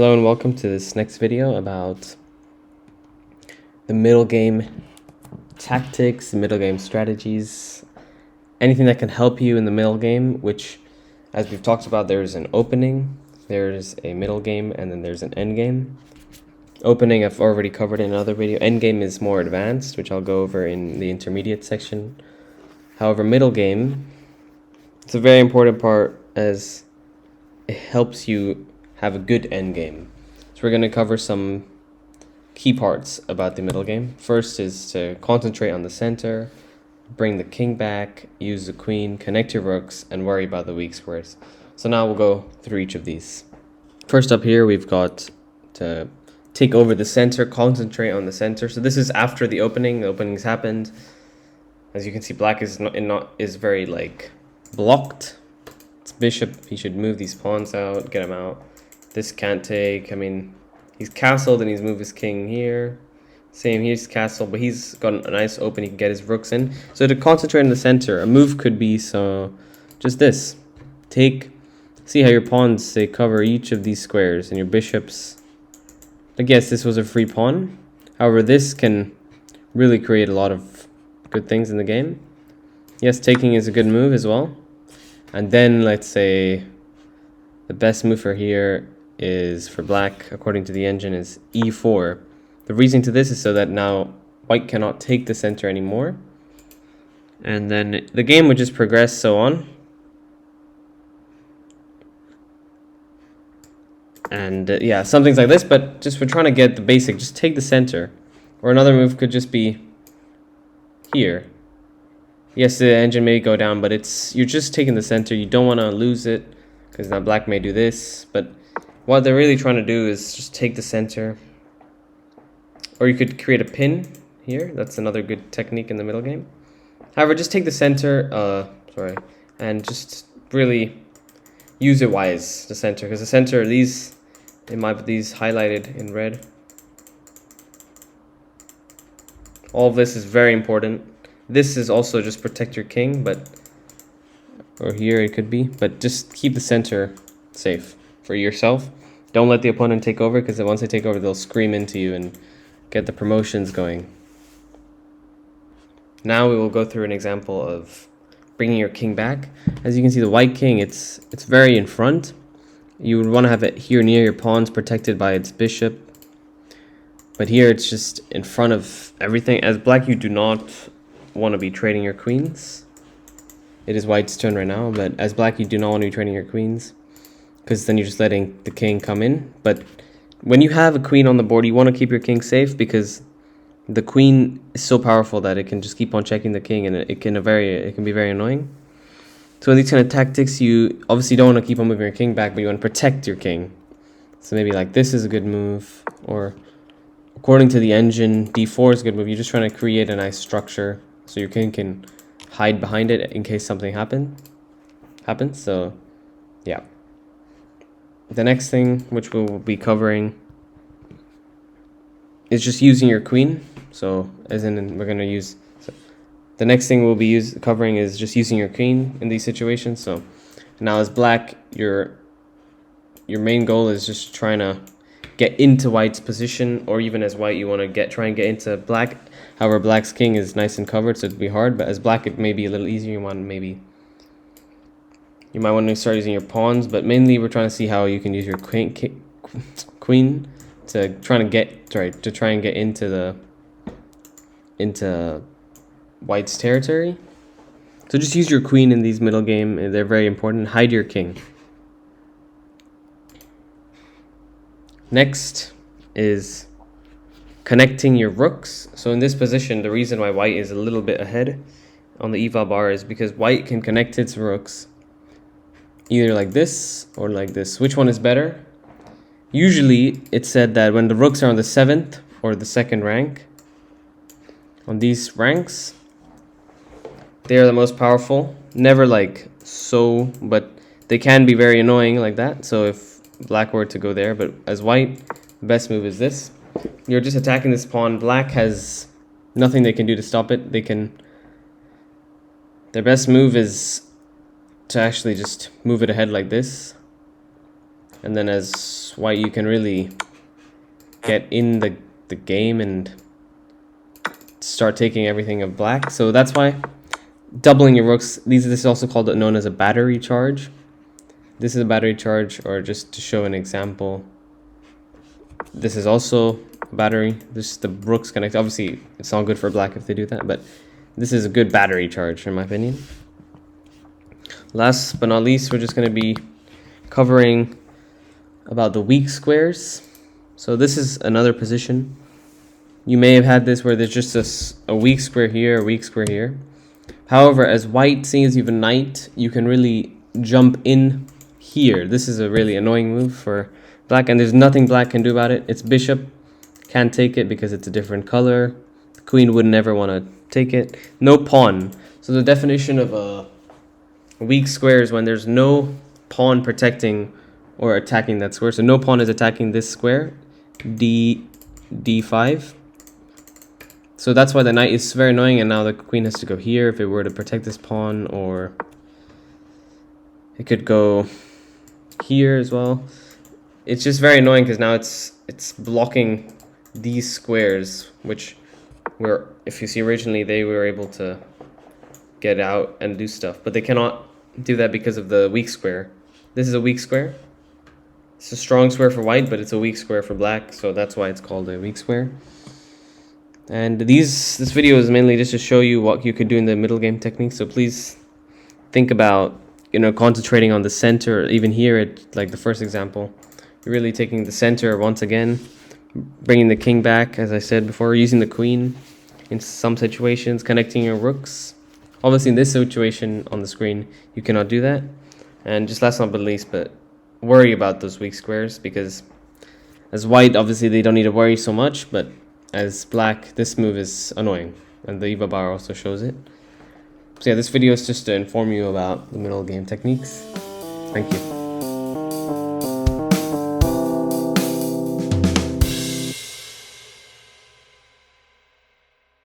Hello and welcome to this next video about the middle game tactics, middle game strategies, anything that can help you in the middle game, which, as we've talked about, there's an opening, there's a middle game, and then there's an end game. Opening I've already covered in another video. End game is more advanced, which I'll go over in the intermediate section. However, middle game, it's a very important part as it helps you have a good end game. So we're going to cover some key parts about the middle game. First is to concentrate on the center, bring the king back, use the queen, connect your rooks, and worry about the weak squares. So now we'll go through each of these. First up here, we've got to take over the center, concentrate on the center. So this is after the opening. The opening's happened. As you can see, black is very like blocked. It's bishop. He should move these pawns out, get him out. This can't take. I mean, he's castled and he's moved his king here. Same, he's castled, but he's got a nice open. He can get his rooks in. So to concentrate in the center, a move could be just this. See how your pawns, they cover each of these squares, and your bishops. I guess this was a free pawn. However, this can really create a lot of good things in the game. Yes, taking is a good move as well. And then let's say the best move for here is for black, according to the engine, is e4. The reason to this is so that now white cannot take the center anymore. And then the game would just progress so on. And yeah, some things like this, but just we're trying to get the basic, just take the center. Or another move could just be here. Yes, the engine may go down, but you're just taking the center. You don't want to lose it, because now black may do this. But what they're really trying to do is just take the center. Or you could create a pin here. That's another good technique in the middle game. However, just take the center, and just really use it wise, the center. Because the center, these highlighted in red. All of this is very important. This is also just protect your king, or here it could be, but just keep the center safe for yourself. Don't let the opponent take over, because once they take over, they'll scream into you and get the promotions going. Now we will go through an example of bringing your king back. As you can see, the white king, it's very in front. You would want to have it here near your pawns, protected by its bishop. But here it's just in front of everything. As black, you do not want to be trading your queens. It is white's turn right now, but as black, you do not want to be trading your queens, because then you're just letting the king come in. But when you have a queen on the board, you want to keep your king safe, because the queen is so powerful that it can just keep on checking the king, and it can be very annoying. So in these kind of tactics, you obviously don't want to keep on moving your king back, but you want to protect your king. So maybe like this is a good move, or according to the engine, d4 is a good move. You're just trying to create a nice structure so your king can hide behind it in case something happens. So yeah. The next thing, which we'll be covering, is just using your queen. So we're going to use, the next thing we'll be covering is just using your queen in these situations. So now as black, your main goal is just trying to get into white's position, or even as white, you want to try and get into black. However, black's king is nice and covered, so it'd be hard. But as black, it may be a little easier. You might want to start using your pawns, but mainly we're trying to see how you can use your queen to try and get into white's territory. So just use your queen in these middle game. They're very important. Hide your king. Next is connecting your rooks. So in this position, the reason why white is a little bit ahead on the eval bar is because white can connect its rooks either like this or like this. Which one is better? Usually it's said that when the rooks are on the 7th or the 2nd rank, on these ranks, they are the most powerful. Never like so, but they can be very annoying like that. So if black were to go there, but as white, the best move is this. You're just attacking this pawn. Black has nothing they can do to stop it. Their best move is to actually just move it ahead like this. And then as white, you can really get in the game and start taking everything of black. So that's why doubling your rooks, this is also called known as a battery charge. This is a battery charge, or just to show an example, this is also a battery. This is the rooks connect. Obviously, it's not good for black if they do that, but this is a good battery charge in my opinion. Last but not least, we're just going to be covering about the weak squares. So this is another position. You may have had this where there's just a weak square here, a weak square here. However, as white, seeing as you have a knight, you can really jump in here. This is a really annoying move for black, and there's nothing black can do about it. Its bishop can't take it because it's a different color. The queen would never want to take it. No pawn. So the definition of a weak square is when there's no pawn protecting or attacking that square. So no pawn is attacking this square, d5. So that's why the knight is very annoying, and now the queen has to go here if it were to protect this pawn, or it could go here as well. It's just very annoying because now it's blocking these squares, which were, if you see originally, they were able to get out and do stuff, but they cannot do that because of the weak square. This is a weak square. It's a strong square for white, but it's a weak square for black, so that's why it's called a weak square. And this video is mainly just to show you what you could do in the middle game technique. So please think about, concentrating on the center. Even here at like the first example, you're really taking the center once again, bringing the king back, as I said before, using the queen in some situations, connecting your rooks. Obviously in this situation on the screen, you cannot do that. And just last but not least, but worry about those weak squares, because as white, obviously they don't need to worry so much, but as black, this move is annoying, and the EVA bar also shows it. So yeah, this video is just to inform you about the middle game techniques. Thank you.